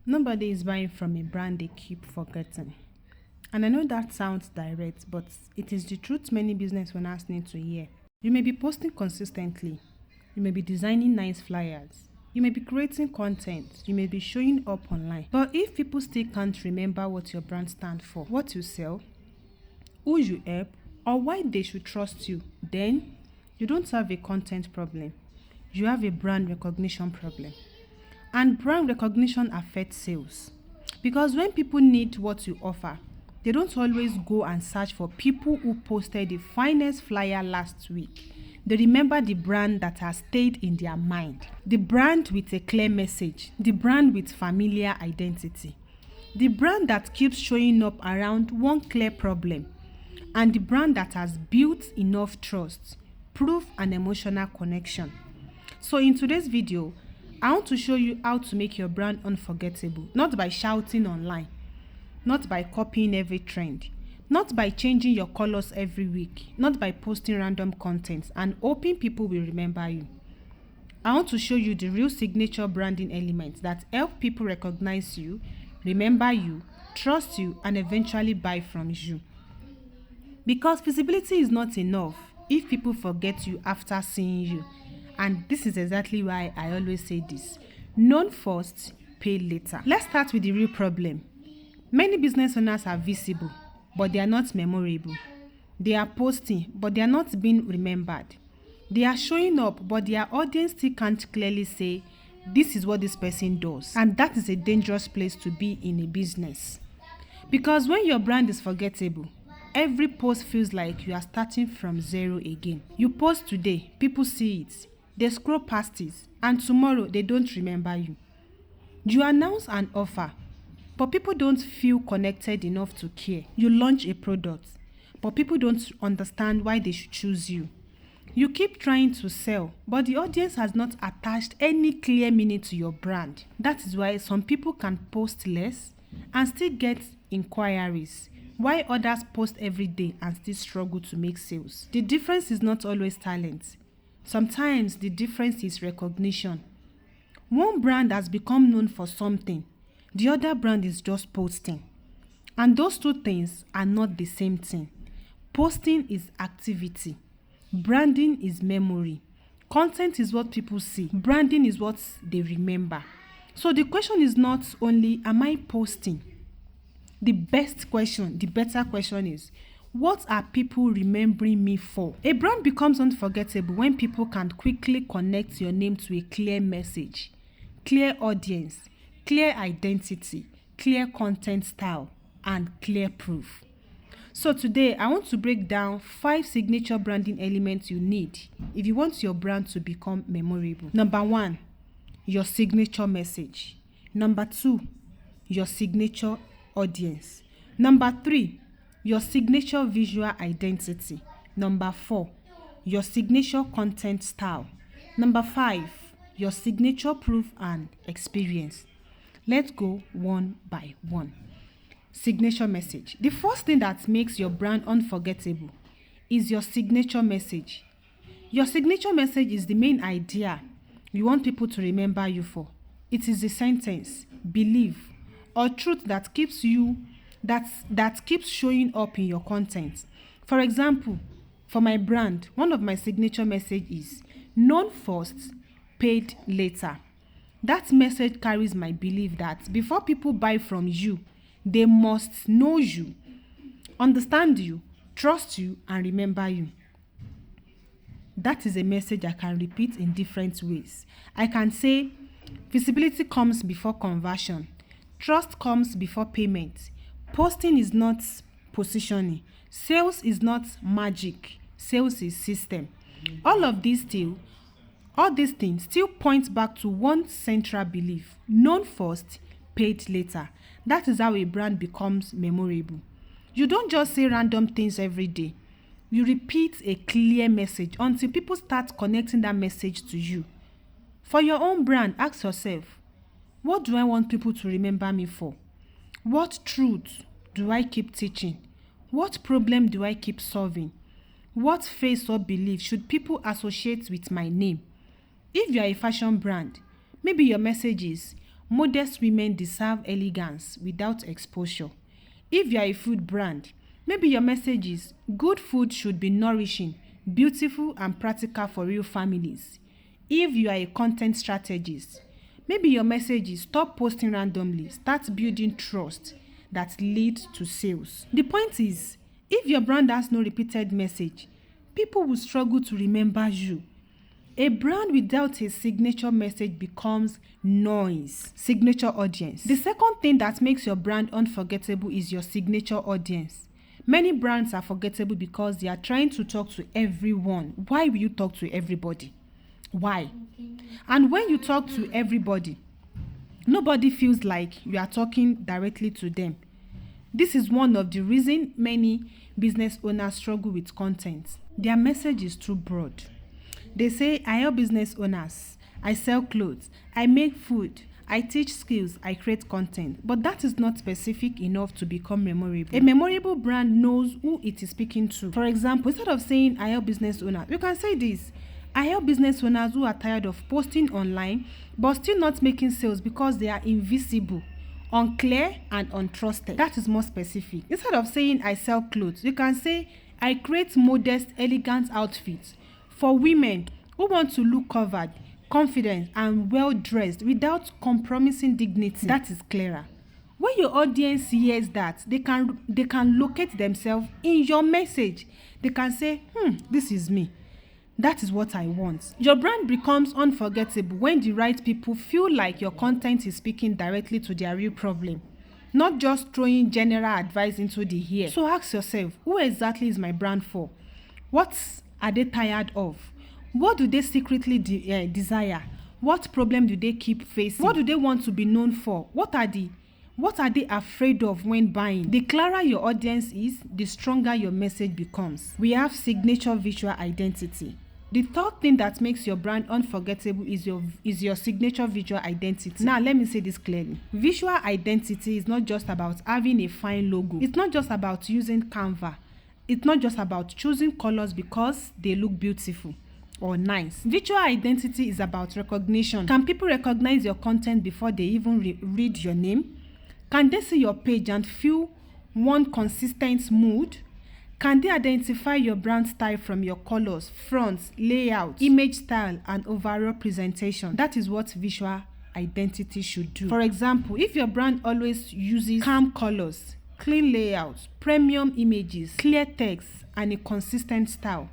Nobody is buying from a brand they keep forgetting. And I know that sounds direct, but it is the truth many business owners need to hear. You may be posting consistently. You may be designing nice flyers. You may be creating content. You may be showing up online. But if people still can't remember what your brand stands for, what you sell, who you help, or why they should trust you, then you don't have a content problem. You have a brand recognition problem. And brand recognition affects sales. Because when people need what you offer, they don't always go and search for people who posted the finest flyer last week. They remember the brand that has stayed in their mind. The brand with a clear message. The brand with familiar identity. The brand that keeps showing up around one clear problem. And the brand that has built enough trust, proof, and emotional connection. So in today's video, I want to show you how to make your brand unforgettable, not by shouting online, not by copying every trend, not by changing your colors every week, not by posting random content and hoping people will remember you. I want to show you the real signature branding elements that help people recognize you, remember you, trust you, and eventually buy from you. Because visibility is not enough if people forget you after seeing you. And this is exactly why I always say this. Known first, pay later. Let's start with the real problem. Many business owners are visible, but they are not memorable. They are posting, but they are not being remembered. They are showing up, but their audience still can't clearly say, this is what this person does. And that is a dangerous place to be in a business. Because when your brand is forgettable, every post feels like you are starting from zero again. You post today, people see it. They scroll past it, and tomorrow they don't remember you. You announce an offer, but people don't feel connected enough to care. You launch a product, but people don't understand why they should choose you. You keep trying to sell, but the audience has not attached any clear meaning to your brand. That is why some people can post less and still get inquiries, while others post every day and still struggle to make sales. The difference is not always talent. Sometimes the difference is recognition. One brand has become known for something. The other brand is just posting. And those two things are not the same thing. Posting is activity. Branding is memory. Content is what people see. Branding is what they remember. So the question is not only, am I posting? The better question is, what are people remembering me for? A brand becomes unforgettable when people can quickly connect your name to a clear message, clear audience, clear identity, clear content style, and clear proof. So today, I want to break down 5 signature branding elements you need if you want your brand to become memorable. Number 1, your signature message. Number 2, your signature audience. Number 3, your signature visual identity. Number 4, your signature content style. Number 5, your signature proof and experience. Let's go one by one. Signature message. The first thing that makes your brand unforgettable is your signature message. Your signature message is the main idea you want people to remember you for. It is the sentence, belief, or truth that keeps showing up in your content. For example, for my brand, one of my signature messages is known first, paid later. That message carries my belief that before people buy from you, they must know you, understand you, trust you, and remember you. That is a message I can repeat in different ways. I can say, visibility comes before conversion. Trust comes before payment. Posting is not positioning. Sales is not magic. Sales is system. All these things still point back to one central belief. Known first, paid later. That is how a brand becomes memorable. You don't just say random things every day. You repeat a clear message until people start connecting that message to you. For your own brand, ask yourself, what do I want people to remember me for? What truth do I keep teaching? What problem do I keep solving? What face or belief should people associate with my name? If you are a fashion brand, maybe your message is, Modest women deserve elegance without exposure. If you are a food brand, maybe your message is good food should be nourishing, beautiful and practical for real families. If you are a content strategist, maybe your message is stop posting randomly, start building trust that leads to sales. The point is, if your brand has no repeated message, people will struggle to remember you. A brand without a signature message becomes noise. Signature audience. The second thing that makes your brand unforgettable is your signature audience. Many brands are forgettable because they are trying to talk to everyone. Why will you talk to everybody? Why? And when you talk to everybody, nobody feels like you are talking directly to them. This is one of the reasons many business owners struggle with content. Their message is too broad. They say, I help business owners, I sell clothes, I make food, I teach skills, I create content. But that is not specific enough to become memorable. A memorable brand knows who it is speaking to. For example, instead of saying, I help business owners, you can say this. I help business owners who are tired of posting online but still not making sales because they are invisible, unclear, and untrusted. That is more specific. Instead of saying, I sell clothes, you can say, I create modest, elegant outfits for women who want to look covered, confident, and well-dressed without compromising dignity. That is clearer. When your audience hears that, they can locate themselves in your message. They can say, this is me. That is what I want. Your brand becomes unforgettable when the right people feel like your content is speaking directly to their real problem, not just throwing general advice into the air. So ask yourself, who exactly is my brand for? What are they tired of? What do they secretly desire? What problem do they keep facing? What do they want to be known for? What are they afraid of when buying? The clearer your audience is, the stronger your message becomes. We have signature visual identity. The third thing that makes your brand unforgettable is your signature visual identity. Now, let me say this clearly. Visual identity is not just about having a fine logo. It's not just about using Canva. It's not just about choosing colors because they look beautiful or nice. Visual identity is about recognition. Can people recognize your content before they even read your name? Can they see your page and feel one consistent mood? Can they identify your brand style from your colors, fonts, layout, image style, and overall presentation? That is what visual identity should do. For example, if your brand always uses calm colors, clean layouts, premium images, clear text, and a consistent style,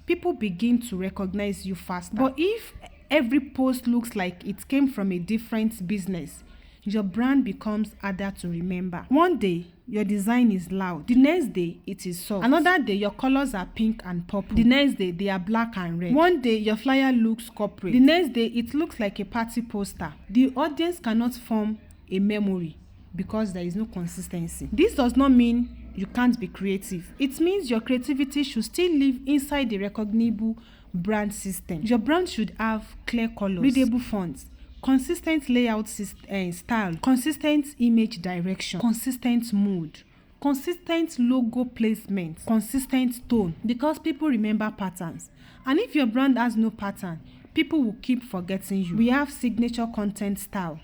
people begin to recognize you faster. But if every post looks like it came from a different business, your brand becomes harder to remember. One day, your design is loud. The next day, it is soft. Another day, your colors are pink and purple. The next day, they are black and red. One day, your flyer looks corporate. The next day, it looks like a party poster. The audience cannot form a memory because there is no consistency. This does not mean you can't be creative. It means your creativity should still live inside the recognizable brand system. Your brand should have clear colors, readable fonts, consistent layout style, consistent image direction, consistent mood, consistent logo placement, consistent tone, because people remember patterns. And if your brand has no pattern, people will keep forgetting you. We have signature content style.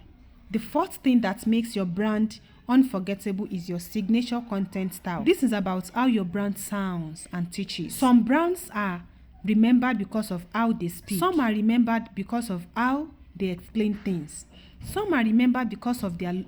The fourth thing that makes your brand unforgettable is your signature content style. This is about how your brand sounds and teaches. Some brands are remembered because of how they speak. Some are remembered because of how they explain things. Some are remembered because of their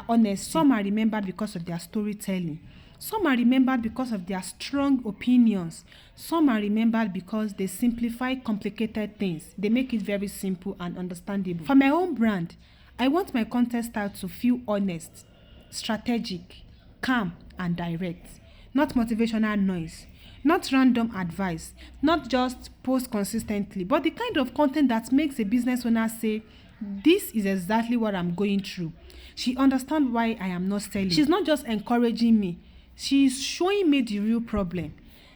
honesty. Some are remembered because of their storytelling. Some are remembered because of their strong opinions. Some are remembered because they simplify complicated things. They make it very simple and understandable. For my own brand, I want my content style to feel honest, strategic, calm, and direct. Not motivational noise. Not random advice, not just post consistently, but the kind of content that makes a business owner say, this is exactly what I'm going through. She understands why I am not selling. She's not just encouraging me. She's showing me the real problem.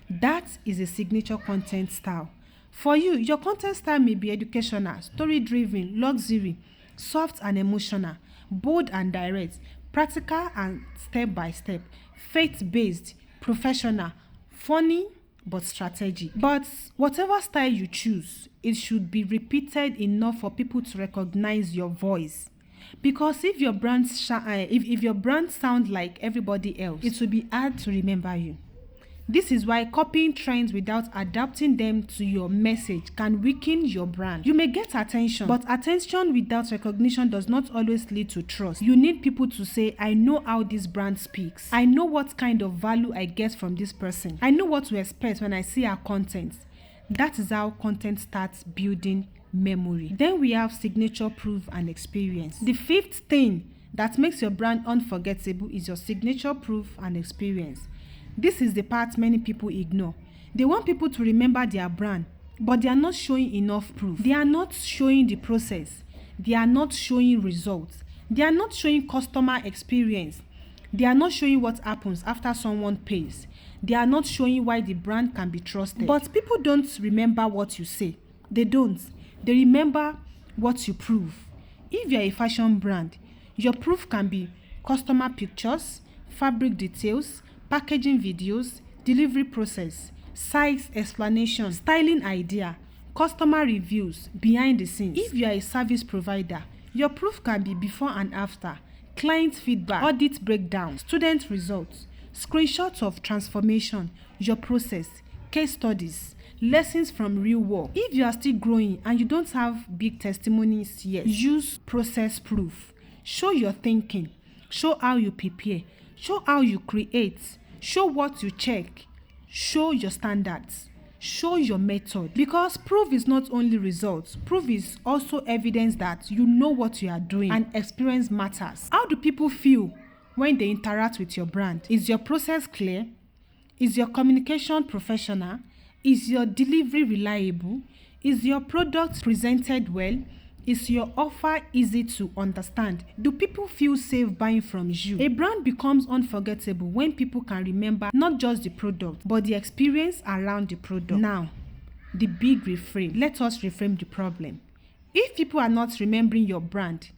That is a signature content style. For you, your content style may be educational, story-driven, luxury, soft and emotional, bold and direct, practical and step-by-step, faith-based, professional, funny but strategic. But whatever style you choose, it should be repeated enough for people to recognize your voice. Because if your brand if your brand sounds like everybody else, it will be hard to remember you. This is why copying trends without adapting them to your message can weaken your brand. You may get attention, but attention without recognition does not always lead to trust. You need people to say, I know how this brand speaks. I know what kind of value I get from this person. I know what to expect when I see our content. That is how content starts building memory. Then we have signature, proof, and experience. The fifth thing that makes your brand unforgettable is your signature, proof, and experience. This is the part many people ignore. They want people to remember their brand, but they are not showing enough proof. They are not showing the process. They are not showing results. They are not showing customer experience. They are not showing what happens after someone pays. They are not showing why the brand can be trusted. But people don't remember what you say. They don't. They remember what you prove. If you are a fashion brand, your proof can be customer pictures, fabric details, packaging videos, delivery process, size explanation, styling idea, customer reviews, behind the scenes. If you are a service provider, your proof can be before and after, client feedback, audit breakdown, student results, screenshots of transformation, your process, case studies, lessons from real work. If you are still growing and you don't have big testimonies yet, use process proof. Show your thinking. Show how you prepare. Show how you create. Show what you check. Show your standards. Show your method. Because proof is not only results. Proof is also evidence that you know what you are doing and experience matters. How do people feel when they interact with your brand? Is your process clear? Is your communication professional? Is your delivery reliable? Is your product presented well? Is your offer easy to understand? Do people feel safe buying from you? A brand becomes unforgettable when people can remember not just the product, but the experience around the product. Now, the big reframe. Let us reframe the problem. If people are not remembering your brand,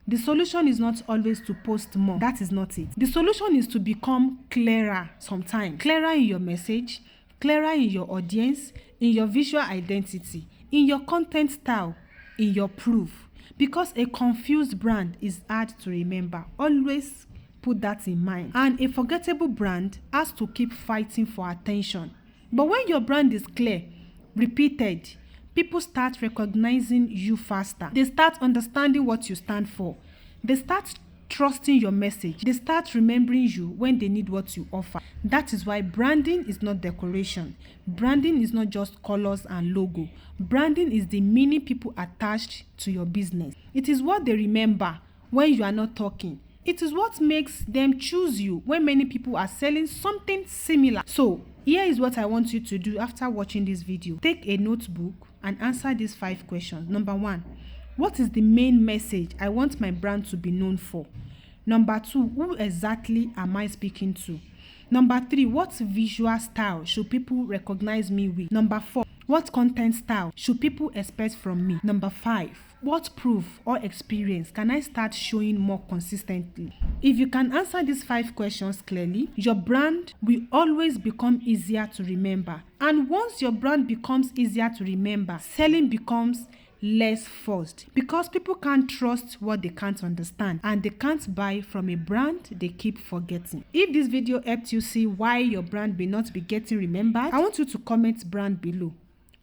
the solution is not always to post more. That is not it. The solution is to become clearer sometimes. Clearer in your message, clearer in your audience, in your visual identity, in your content style, in your proof. Because a confused brand is hard to remember. Always put that in mind. And a forgettable brand has to keep fighting for attention. But when your brand is clear, repeated, people start recognizing you faster. They start understanding what you stand for. They start trusting your message. They start remembering you when they need what you offer. That is why branding is not decoration. Branding is not just colors and logo. Branding is the meaning people attach to your business. It is what they remember when you are not talking. It is what makes them choose you when many people are selling something similar. So, here is what I want you to do after watching this video. Take a notebook and answer these 5 questions. Number 1, what is the main message I want my brand to be known for? Number 2, who exactly am I speaking to? Number 3, what visual style should people recognize me with? Number 4, what content style should people expect from me? Number 5, what proof or experience can I start showing more consistently? If you can answer these 5 questions clearly, your brand will always become easier to remember. And once your brand becomes easier to remember, selling becomes less forced, because people can't trust what they can't understand, and they can't buy from a brand they keep forgetting. If this video helped you see why your brand may not be getting remembered, I want you to comment brand below.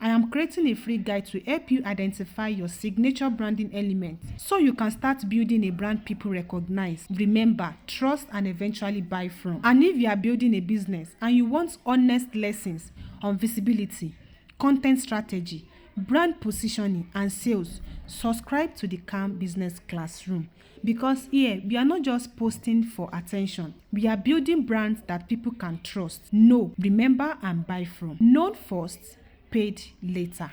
I am creating a free guide to help you identify your signature branding elements so you can start building a brand people recognize, remember, trust, and eventually buy from. And if you are building a business and you want honest lessons on visibility, content strategy, brand positioning, and sales, subscribe to the Calm Business Classroom. Because here, we are not just posting for attention. We are building brands that people can trust, know, remember, and buy from. Known first, paid later.